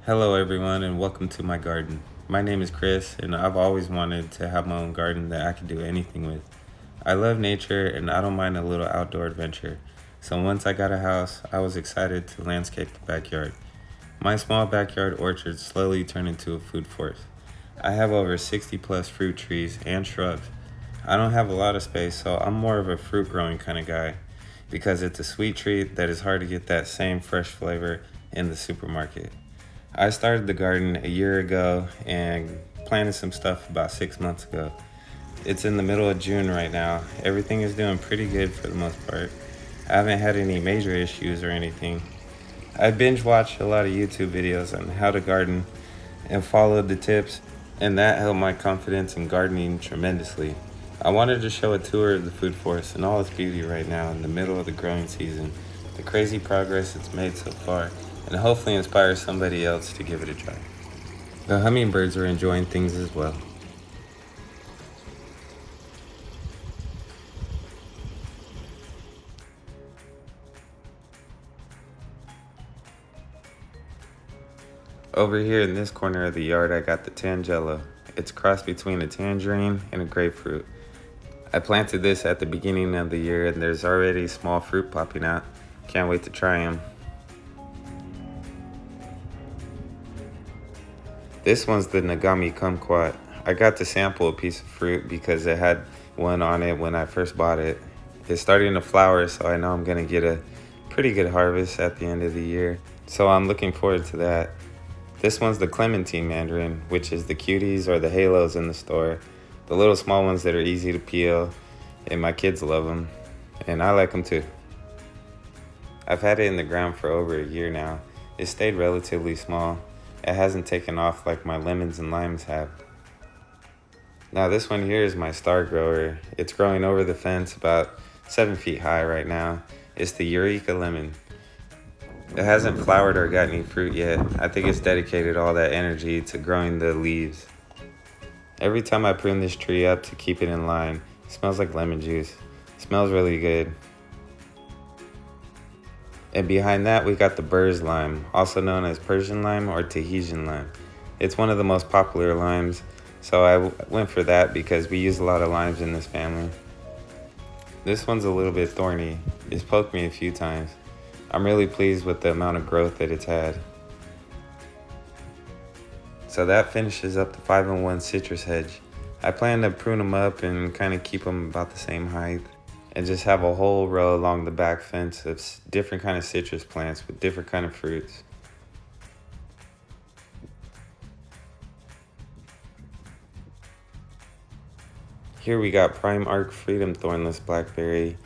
Hello, everyone, and welcome to my garden. My name is Chris, and I've always wanted to have my own garden that I can do anything with. I love nature, and I don't mind a little outdoor adventure. So once I got a house, I was excited to landscape the backyard. My small backyard orchard slowly turned into a food forest. I have over 60 plus fruit trees and shrubs. I don't have a lot of space, so I'm more of a fruit growing kind of guy because it's a sweet treat that is hard to get that same fresh flavor in the supermarket. I started the garden a year ago and planted some stuff about 6 months ago. It's in the middle of June right now. Everything is doing pretty good for the most part. I haven't had any major issues or anything. I binge watched a lot of YouTube videos on how to garden and followed the tips, and that helped my confidence in gardening tremendously. I wanted to show a tour of the food forest in all its beauty right now in the middle of the growing season, the crazy progress it's made so far, and hopefully inspire somebody else to give it a try. The hummingbirds are enjoying things as well. Over here in this corner of the yard, I got the tangelo. It's a cross between a tangerine and a grapefruit. I planted this at the beginning of the year, and there's already small fruit popping out. Can't wait to try them. This one's the Nagami kumquat. I got to sample a piece of fruit because it had one on it when I first bought it. It's starting to flower, so I know I'm gonna get a pretty good harvest at the end of the year. So I'm looking forward to that. This one's the clementine mandarin, which is the cuties or the halos in the store. The little small ones that are easy to peel, and my kids love them, and I like them too. I've had it in the ground for over a year now. It stayed relatively small. It hasn't taken off like my lemons and limes have. Now this one here is my star grower. It's growing over the fence about 7 feet high right now. It's the Eureka lemon. It hasn't flowered or got any fruit yet. I think it's dedicated all that energy to growing the leaves. Every time I prune this tree up to keep it in line, it smells like lemon juice. It smells really good. And behind that, we got the Burrs lime, also known as Persian lime or Tahitian lime. It's one of the most popular limes, so I went for that because we use a lot of limes in this family. This one's a little bit thorny. It's poked me a few times. I'm really pleased with the amount of growth that it's had. So that finishes up the 5-in-1 citrus hedge. I plan to prune them up and kind of keep them about the same height, and just have a whole row along the back fence of different kind of citrus plants with different kind of fruits. Here we got Prime Arc Freedom Thornless Blackberry.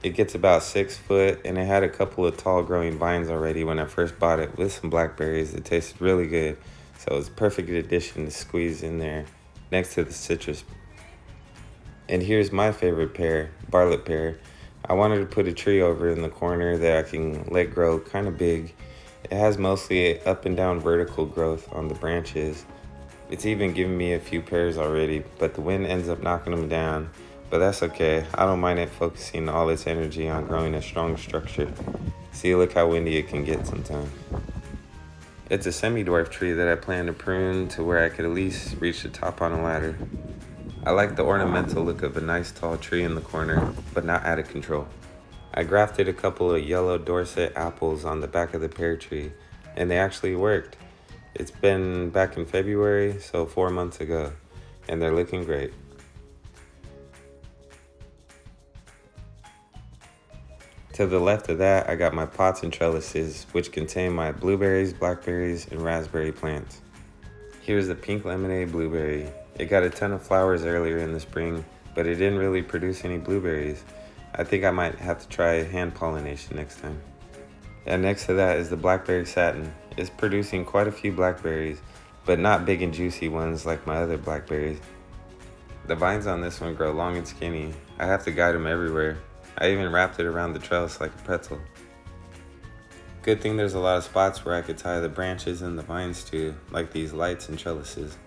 It gets about 6 foot, and it had a couple of tall growing vines already when I first bought it with some blackberries. It tasted really good, so it's a perfect addition to squeeze in there next to the citrus. And here's my favorite pear, Bartlett pear. I wanted to put a tree over in the corner that I can let grow kind of big. It has mostly up and down vertical growth on the branches. It's even given me a few pears already, but the wind ends up knocking them down. But that's okay. I don't mind it focusing all its energy on growing a strong structure. See, look how windy it can get sometimes. It's a semi-dwarf tree that I plan to prune to where I could at least reach the top on a ladder. I like the ornamental look of a nice tall tree in the corner, but not out of control. I grafted a couple of yellow Dorset apples on the back of the pear tree, and they actually worked. It's been back in February, so 4 months ago, and they're looking great. To the left of that, I got my pots and trellises, which contain my blueberries, blackberries, and raspberry plants. Here's the pink lemonade blueberry. It got a ton of flowers earlier in the spring, but it didn't really produce any blueberries. I think I might have to try hand pollination next time. And next to that is the blackberry satin. It's producing quite a few blackberries, but not big and juicy ones like my other blackberries. The vines on this one grow long and skinny. I have to guide them everywhere. I even wrapped it around the trellis like a pretzel. Good thing there's a lot of spots where I could tie the branches and the vines to, like these lights and trellises.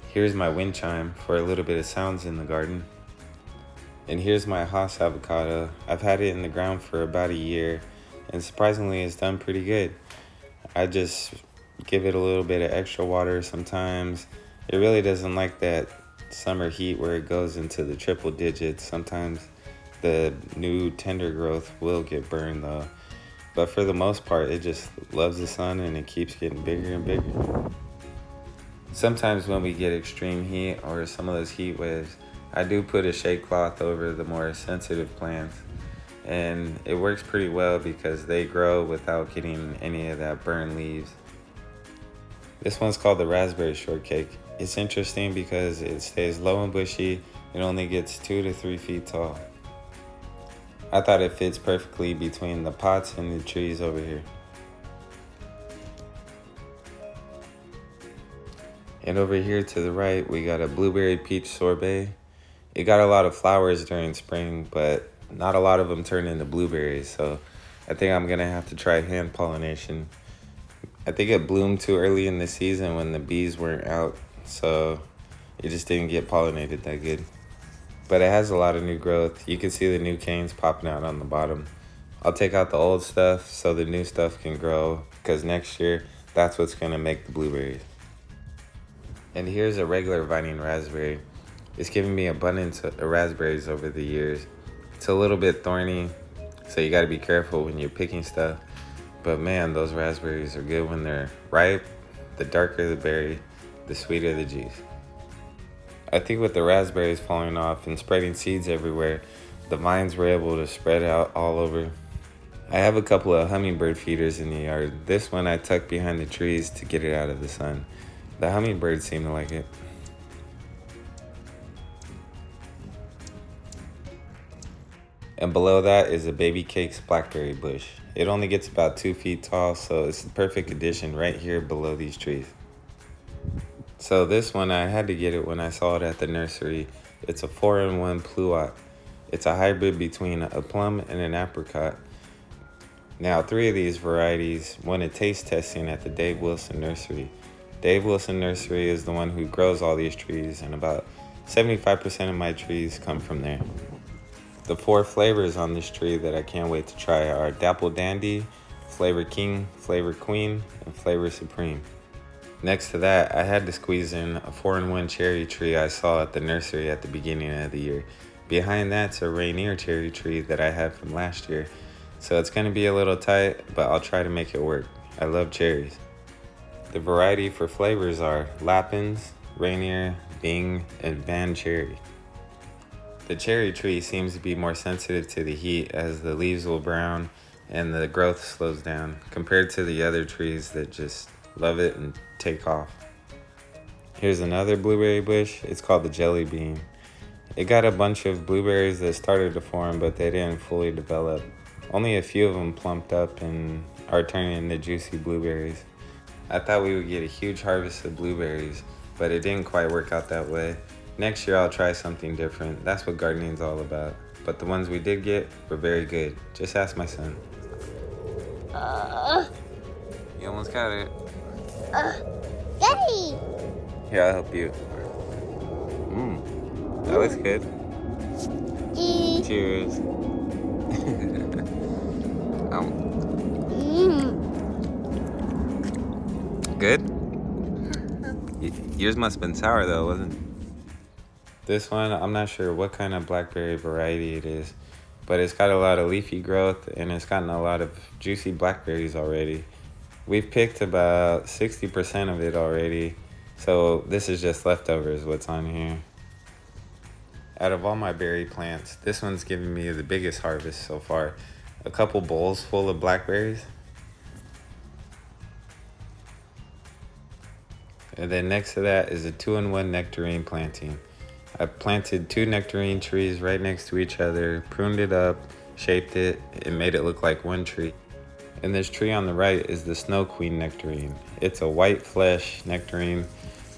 Here's my wind chime for a little bit of sounds in the garden. And here's my Hass avocado. I've had it in the ground for about a year, and surprisingly it's done pretty good. I just give it a little bit of extra water sometimes. It really doesn't like that summer heat where it goes into the triple digits. Sometimes the new tender growth will get burned though. But for the most part, it just loves the sun and it keeps getting bigger and bigger. Sometimes when we get extreme heat or some of those heat waves, I do put a shade cloth over the more sensitive plants. And it works pretty well because they grow without getting any of that burned leaves. This one's called the raspberry shortcake. It's interesting because it stays low and bushy. It only gets 2 to 3 feet tall. I thought it fits perfectly between the pots and the trees over here. And over here to the right, we got a blueberry peach sorbet. It got a lot of flowers during spring, but not a lot of them turn into blueberries. So I think I'm gonna have to try hand pollination. I think it bloomed too early in the season when the bees weren't out, so it just didn't get pollinated that good. But it has a lot of new growth. You can see the new canes popping out on the bottom. I'll take out the old stuff so the new stuff can grow, because next year, that's what's gonna make the blueberries. And here's a regular vining raspberry. It's given me abundance of raspberries over the years. It's a little bit thorny, so you gotta be careful when you're picking stuff. But man, those raspberries are good when they're ripe. The darker the berry, the sweeter the juice. I think with the raspberries falling off and spreading seeds everywhere, the vines were able to spread out all over. I have a couple of hummingbird feeders in the yard. This one I tucked behind the trees to get it out of the sun. The hummingbirds seem to like it. And below that is a baby cakes blackberry bush. It only gets about 2 feet tall, so it's the perfect addition right here below these trees. So this one, I had to get it when I saw it at the nursery. It's a 4-in-1 pluot. It's a hybrid between a plum and an apricot. Now 3 of these varieties won a taste testing at the Dave Wilson Nursery. Dave Wilson Nursery is the one who grows all these trees, and about 75% of my trees come from there. The 4 flavors on this tree that I can't wait to try are Dapple Dandy, Flavor King, Flavor Queen, and Flavor Supreme. Next to that, I had to squeeze in a 4-in-1 cherry tree I saw at the nursery at the beginning of the year. Behind that's a Rainier cherry tree that I had from last year. So it's gonna be a little tight, but I'll try to make it work. I love cherries. The variety for flavors are Lappins, Rainier, Bing, and Van Cherry. The cherry tree seems to be more sensitive to the heat as the leaves will brown and the growth slows down compared to the other trees that just love it and take off. Here's another blueberry bush. It's called the jelly bean. It got a bunch of blueberries that started to form, but they didn't fully develop. Only a few of them plumped up and are turning into juicy blueberries. I thought we would get a huge harvest of blueberries, but it didn't quite work out that way. Next year I'll try something different. That's what gardening's all about. But the ones we did get were very good. Just ask my son. You almost got it. Daddy! Here, I'll help you. That looks good. Cheers. Good? Yours must have been sour though, wasn't it? This one, I'm not sure what kind of blackberry variety it is, but it's got a lot of leafy growth and it's gotten a lot of juicy blackberries already. We've picked about 60% of it already, so this is just leftovers, what's on here. Out of all my berry plants, this one's giving me the biggest harvest so far. A couple bowls full of blackberries. And then next to that is a 2-in-1 nectarine planting. I planted 2 nectarine trees right next to each other, pruned it up, shaped it, and made it look like one tree. And this tree on the right is the Snow Queen nectarine. It's a white flesh nectarine.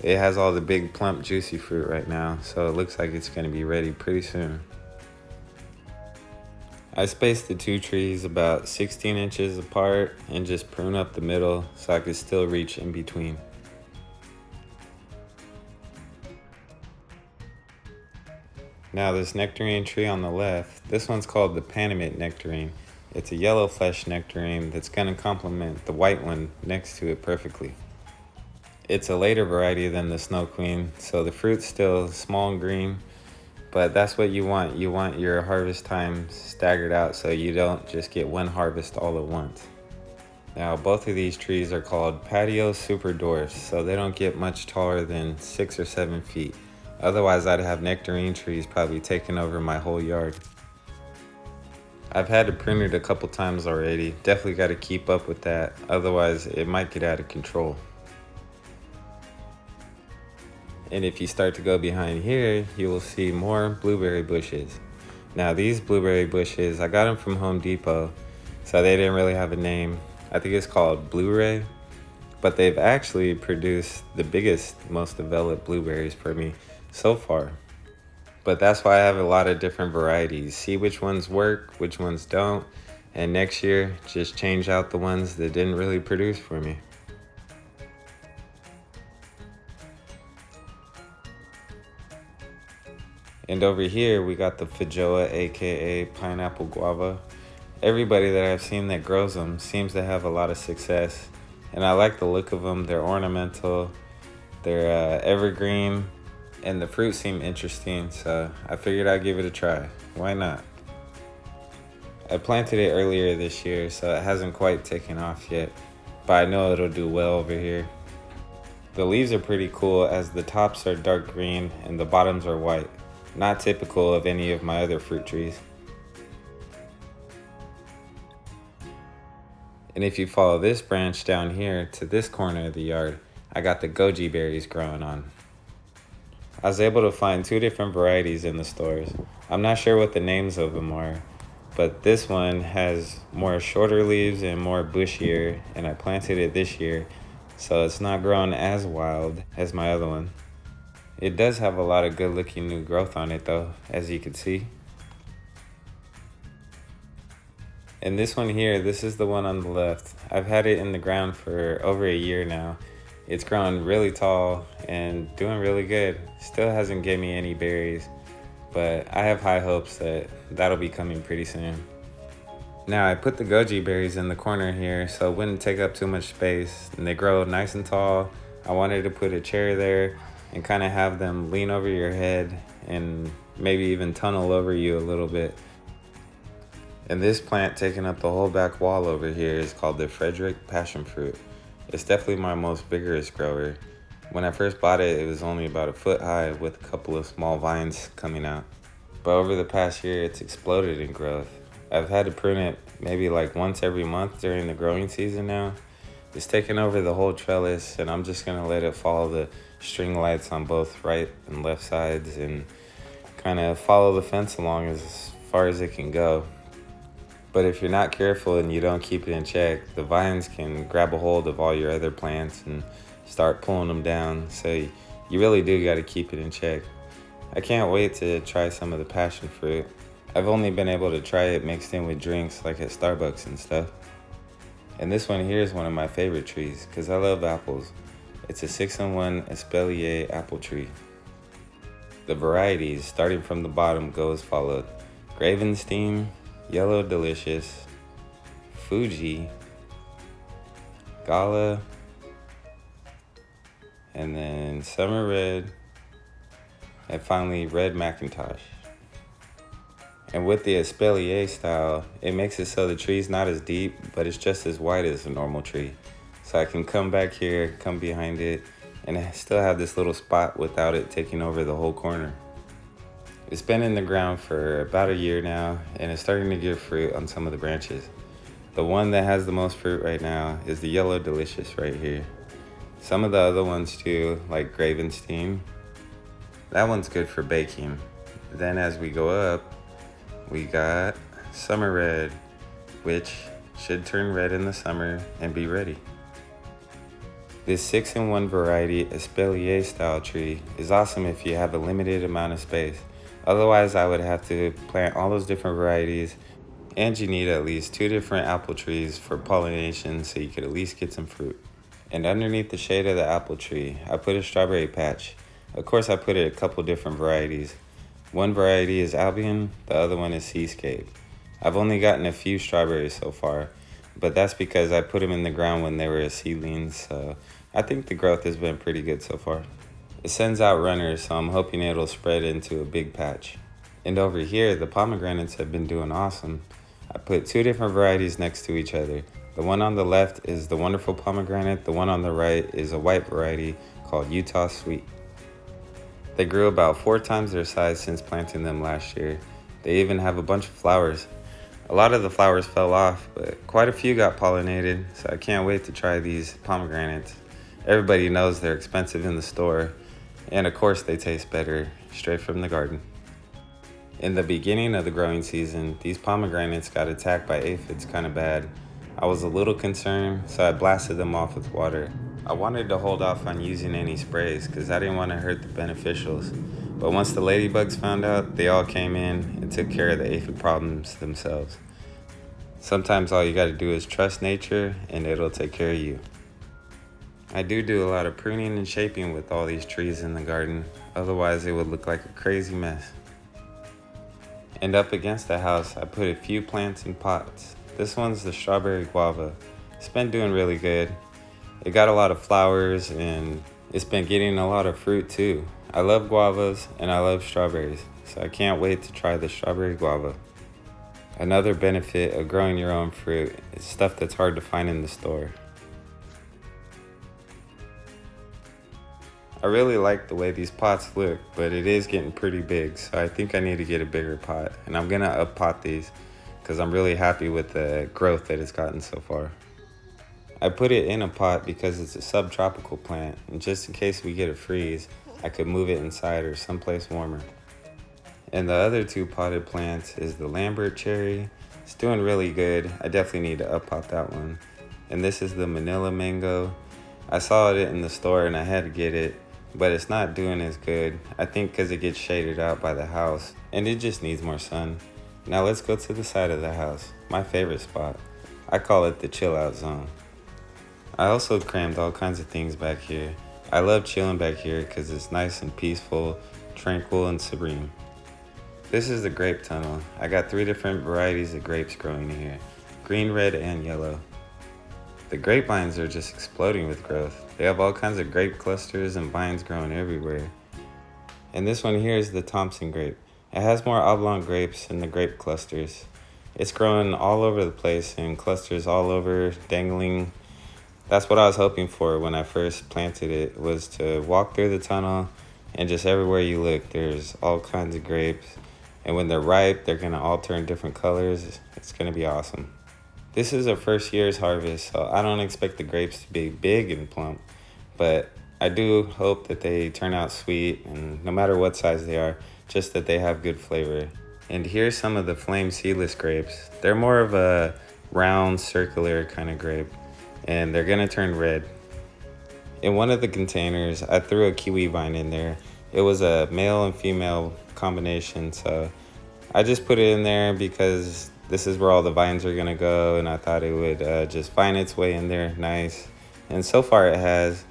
It has all the big plump juicy fruit right now, so it looks like it's gonna be ready pretty soon. I spaced the 2 trees about 16 inches apart and just prune up the middle so I could still reach in between. Now this nectarine tree on the left, this one's called the Panamint nectarine. It's a yellow flesh nectarine that's gonna complement the white one next to it perfectly. It's a later variety than the Snow Queen, so the fruit's still small and green, but that's what you want. You want your harvest time staggered out so you don't just get one harvest all at once. Now, both of these trees are called patio super dwarfs, so they don't get much taller than 6 or 7 feet. Otherwise, I'd have nectarine trees probably taking over my whole yard. I've had to prune it a couple times already. Definitely got to keep up with that, otherwise it might get out of control. And if you start to go behind here, you will see more blueberry bushes. Now these blueberry bushes, I got them from Home Depot, so they didn't really have a name. I think it's called Blu-ray, but they've actually produced the biggest, most developed blueberries for me so far. But that's why I have a lot of different varieties. See which ones work, which ones don't, and next year just change out the ones that didn't really produce for me. And over here we got the Feijoa, aka pineapple guava. Everybody that I've seen that grows them seems to have a lot of success, and I like the look of them. They're ornamental, they're evergreen, and the fruit seem interesting, so I figured I'd give it a try. Why not? I planted it earlier this year, so it hasn't quite taken off yet, but I know it'll do well over here. The leaves are pretty cool as the tops are dark green and the bottoms are white. Not typical of any of my other fruit trees. And if you follow this branch down here to this corner of the yard, I got the goji berries growing on. I was able to find 2 different varieties in the stores. I'm not sure what the names of them are, but this one has more shorter leaves and more bushier, and I planted it this year, so it's not growing as wild as my other one. It does have a lot of good looking new growth on it though, as you can see. And this one here, this is the one on the left. I've had it in the ground for over a year now. It's growing really tall and doing really good. Still hasn't given me any berries, but I have high hopes that that'll be coming pretty soon. Now I put the goji berries in the corner here so it wouldn't take up too much space, and they grow nice and tall. I wanted to put a chair there and kind of have them lean over your head and maybe even tunnel over you a little bit. And this plant taking up the whole back wall over here is called the Frederick Passion Fruit. It's definitely my most vigorous grower. When I first bought it, it was only about a foot high with a couple of small vines coming out. But over the past year, it's exploded in growth. I've had to prune it maybe like once every month during the growing season now. It's taken over the whole trellis, and I'm just gonna let it follow the string lights on both right and left sides and kind of follow the fence along as far as it can go. But if you're not careful and you don't keep it in check, the vines can grab a hold of all your other plants and start pulling them down. So you really do got to keep it in check. I can't wait to try some of the passion fruit. I've only been able to try it mixed in with drinks like at Starbucks and stuff. And this one here is one of my favorite trees because I love apples. It's a 6-in-1 Espalier apple tree. The varieties, starting from the bottom, go as followed: Gravenstein, Yellow Delicious, Fuji, Gala, and then Summer Red, and finally Red Macintosh. And with the Espalier style, it makes it so the tree's not as deep, but it's just as wide as a normal tree. So I can come back here, come behind it, and I still have this little spot without it taking over the whole corner. It's been in the ground for about a year now, and it's starting to give fruit on some of the branches. The one that has the most fruit right now is the Yellow Delicious right here. Some of the other ones too, like Gravenstein, that one's good for baking. Then as we go up, we got Summer Red, which should turn red in the summer and be ready. This 6-in-1 variety Espalier style tree is awesome if you have a limited amount of space. Otherwise, I would have to plant all those different varieties, and you need at least 2 different apple trees for pollination so you could at least get some fruit. And underneath the shade of the apple tree, I put a strawberry patch. Of course, I put it a couple different varieties. One variety is Albion, the other one is Seascape. I've only gotten a few strawberries so far, but that's because I put them in the ground when they were seedlings, so I think the growth has been pretty good so far. It sends out runners, so I'm hoping it'll spread into a big patch. And over here, the pomegranates have been doing awesome. I put two different varieties next to each other. The one on the left is the wonderful pomegranate, the one on the right is a white variety called Utah Sweet. They grew about 4 times their size since planting them last year. They even have a bunch of flowers. A lot of the flowers fell off, but quite a few got pollinated, so I can't wait to try these pomegranates. Everybody knows they're expensive in the store, and of course they taste better straight from the garden. In the beginning of the growing season, these pomegranates got attacked by aphids kind of bad. I was a little concerned, so I blasted them off with water. I wanted to hold off on using any sprays because I didn't want to hurt the beneficials. But once the ladybugs found out, they all came in and took care of the aphid problems themselves. Sometimes all you gotta do is trust nature and it'll take care of you. I do a lot of pruning and shaping with all these trees in the garden, otherwise it would look like a crazy mess. And up against the house, I put a few plants in pots. This one's the strawberry guava. It's been doing really good. It got a lot of flowers and it's been getting a lot of fruit too. I love guavas and I love strawberries, so I can't wait to try the strawberry guava. Another benefit of growing your own fruit is stuff that's hard to find in the store. I really like the way these pots look, but it is getting pretty big, so I think I need to get a bigger pot. And I'm gonna up pot these because I'm really happy with the growth that it's gotten so far. I put it in a pot because it's a subtropical plant, and just in case we get a freeze, I could move it inside or someplace warmer. And the other two potted plants is the Lambert cherry. It's doing really good. I definitely need to up pot that one. And this is the Manila mango. I saw it in the store and I had to get it, but it's not doing as good. I think because it gets shaded out by the house and it just needs more sun. Now let's go to the side of the house, my favorite spot. I call it the chill out zone. I also crammed all kinds of things back here. I love chilling back here because it's nice and peaceful, tranquil and serene. This is the grape tunnel. I got 3 different varieties of grapes growing here, green, red, and yellow. The grapevines are just exploding with growth. They have all kinds of grape clusters and vines growing everywhere. And this one here is the Thompson grape. It has more oblong grapes than the grape clusters. It's growing all over the place and clusters all over, dangling. That's what I was hoping for when I first planted it, was to walk through the tunnel and just everywhere you look, there's all kinds of grapes. And when they're ripe, they're gonna all turn different colors. It's gonna be awesome. This is a first year's harvest, so I don't expect the grapes to be big and plump, but I do hope that they turn out sweet, and no matter what size they are, just that they have good flavor. And here's some of the flame seedless grapes. They're more of a round, circular kind of grape, and they're gonna turn red. In one of the containers, I threw a kiwi vine in there. It was a male and female combination, so I just put it in there because this is where all the vines are gonna go, and I thought it would just find its way in there nice. And so far it has.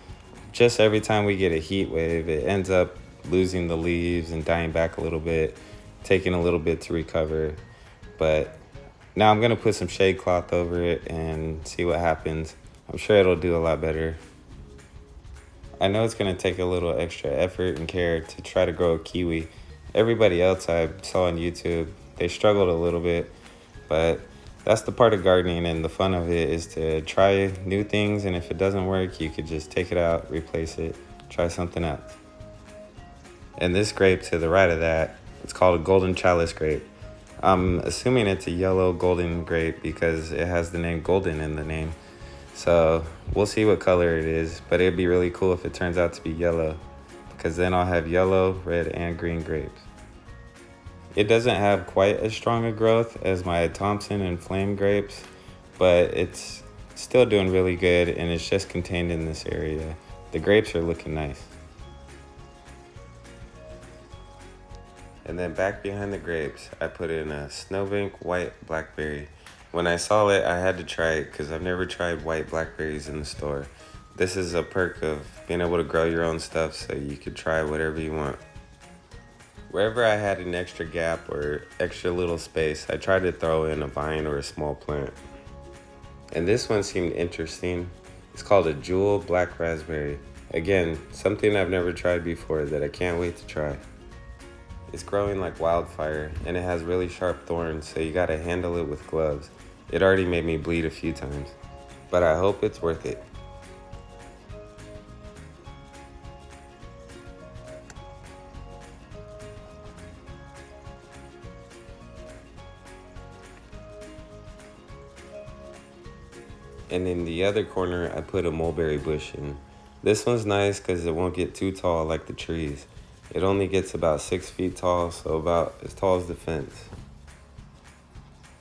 Just every time we get a heat wave, it ends up losing the leaves and dying back a little bit, taking a little bit to recover. But now I'm gonna put some shade cloth over it and see what happens. I'm sure it'll do a lot better. I know it's gonna take a little extra effort and care to try to grow a kiwi. Everybody else I saw on YouTube, they struggled a little bit. But that's the part of gardening, and the fun of it is to try new things, and if it doesn't work, you could just take it out, replace it, try something else. And this grape to the right of that, it's called a golden chalice grape. I'm assuming it's a yellow golden grape because it has the name golden in the name. So we'll see what color it is, but it'd be really cool if it turns out to be yellow, because then I'll have yellow, red, and green grapes. It doesn't have quite as strong a growth as my Thompson and Flame grapes, but it's still doing really good, and it's just contained in this area. The grapes are looking nice. And then back behind the grapes, I put in a Snowbank white blackberry. When I saw it, I had to try it because I've never tried white blackberries in the store. This is a perk of being able to grow your own stuff, so you could try whatever you want. Wherever I had an extra gap or extra little space, I tried to throw in a vine or a small plant. And this one seemed interesting. It's called a Jewel Black Raspberry. Again, something I've never tried before that I can't wait to try. It's growing like wildfire and it has really sharp thorns, so you gotta handle it with gloves. It already made me bleed a few times, but I hope it's worth it. And in the other corner, I put a mulberry bush in. This one's nice because it won't get too tall like the trees. It only gets about 6 feet tall, so about as tall as the fence.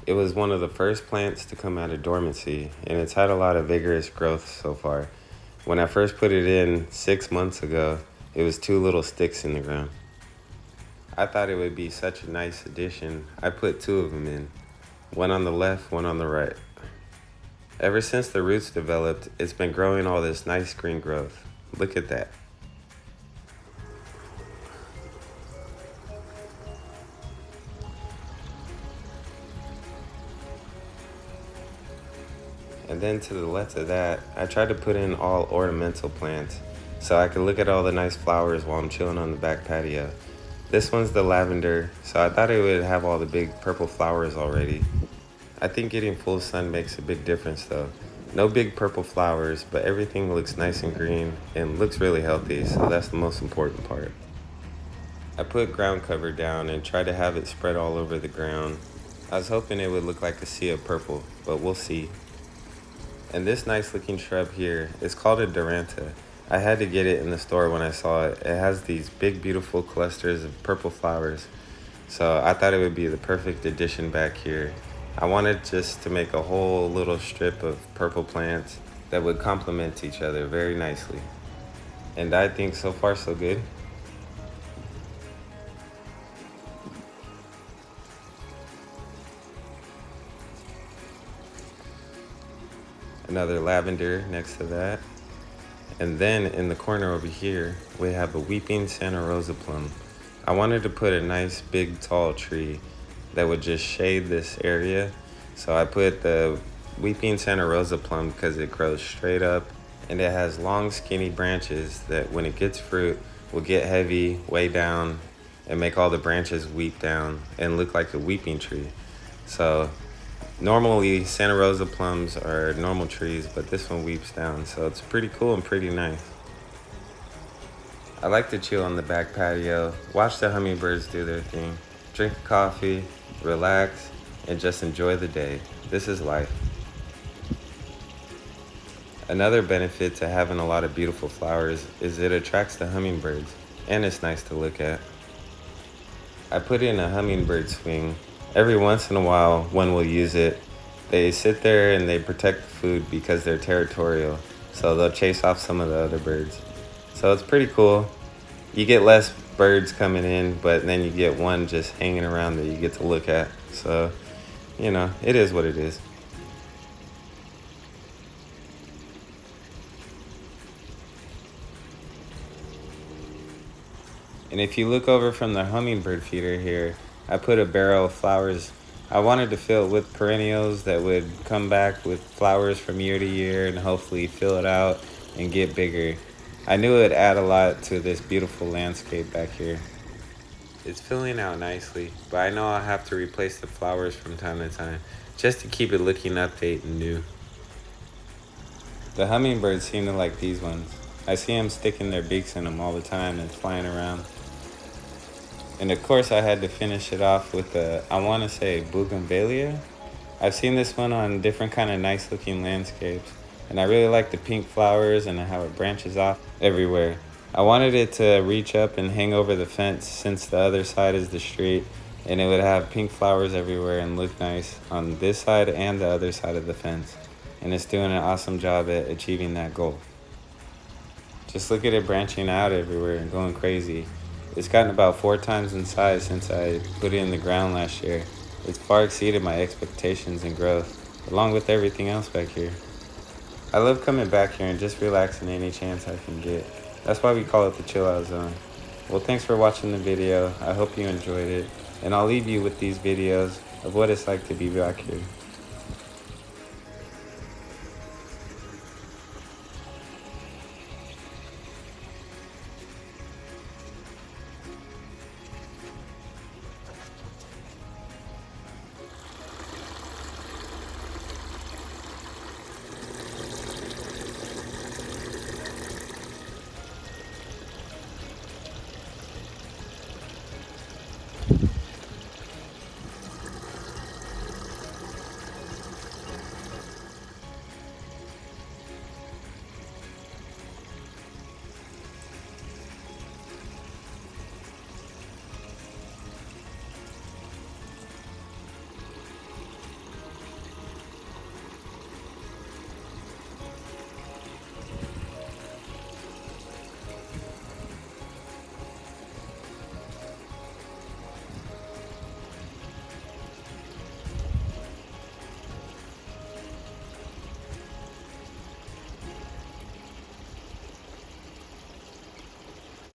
It was one of the first plants to come out of dormancy, and it's had a lot of vigorous growth so far. When I first put it in 6 months ago, it was 2 little sticks in the ground. I thought it would be such a nice addition. I put 2 of them in, one on the left, one on the right. Ever since the roots developed, it's been growing all this nice green growth. Look at that. And then to the left of that, I tried to put in all ornamental plants so I could look at all the nice flowers while I'm chilling on the back patio. This one's the lavender, so I thought it would have all the big purple flowers already. I think getting full sun makes a big difference though. No big purple flowers, but everything looks nice and green and looks really healthy, so that's the most important part. I put ground cover down and tried to have it spread all over the ground. I was hoping it would look like a sea of purple, but we'll see. And this nice looking shrub here is called a Duranta. I had to get it in the store when I saw it. It has these big beautiful clusters of purple flowers, so I thought it would be the perfect addition back here. I wanted just to make a whole little strip of purple plants that would complement each other very nicely. And I think so far so good. Another lavender next to that. And then in the corner over here, we have a weeping Santa Rosa plum. I wanted to put a nice big tall tree that would just shade this area. So I put the weeping Santa Rosa plum because it grows straight up and it has long skinny branches that when it gets fruit will get heavy way down and make all the branches weep down and look like a weeping tree. So normally Santa Rosa plums are normal trees, but this one weeps down, so it's pretty cool and pretty nice. I like to chill on the back patio, watch the hummingbirds do their thing, drink coffee, relax, and just enjoy the day. This is life. Another benefit to having a lot of beautiful flowers is it attracts the hummingbirds, and it's nice to look at. I put in a hummingbird swing. Every once in a while, one will use it. They sit there and they protect the food because they're territorial, so they'll chase off some of the other birds. So it's pretty cool. You get less birds coming in, but then you get one just hanging around that you get to look at. So, you know, it is what it is. And if you look over from the hummingbird feeder here, I put a barrel of flowers. I wanted to fill it with perennials that would come back with flowers from year to year and hopefully fill it out and get bigger. I knew it would add a lot to this beautiful landscape back here. It's filling out nicely, but I know I'll have to replace the flowers from time to time just to keep it looking update and new. The hummingbirds seem to like these ones. I see them sticking their beaks in them all the time and flying around. And of course I had to finish it off with I want to say bougainvillea. I've seen this one on different kind of nice looking landscapes. And I really like the pink flowers and how it branches off everywhere. I wanted it to reach up and hang over the fence since the other side is the street. And it would have pink flowers everywhere and look nice on this side and the other side of the fence. And it's doing an awesome job at achieving that goal. Just look at it branching out everywhere and going crazy. It's gotten about 4 times in size since I put it in the ground last year. It's far exceeded my expectations in growth, along with everything else back here. I love coming back here and just relaxing any chance I can get. That's why we call it the Chill Out Zone. Well, thanks for watching the video. I hope you enjoyed it. And I'll leave you with these videos of what it's like to be back here.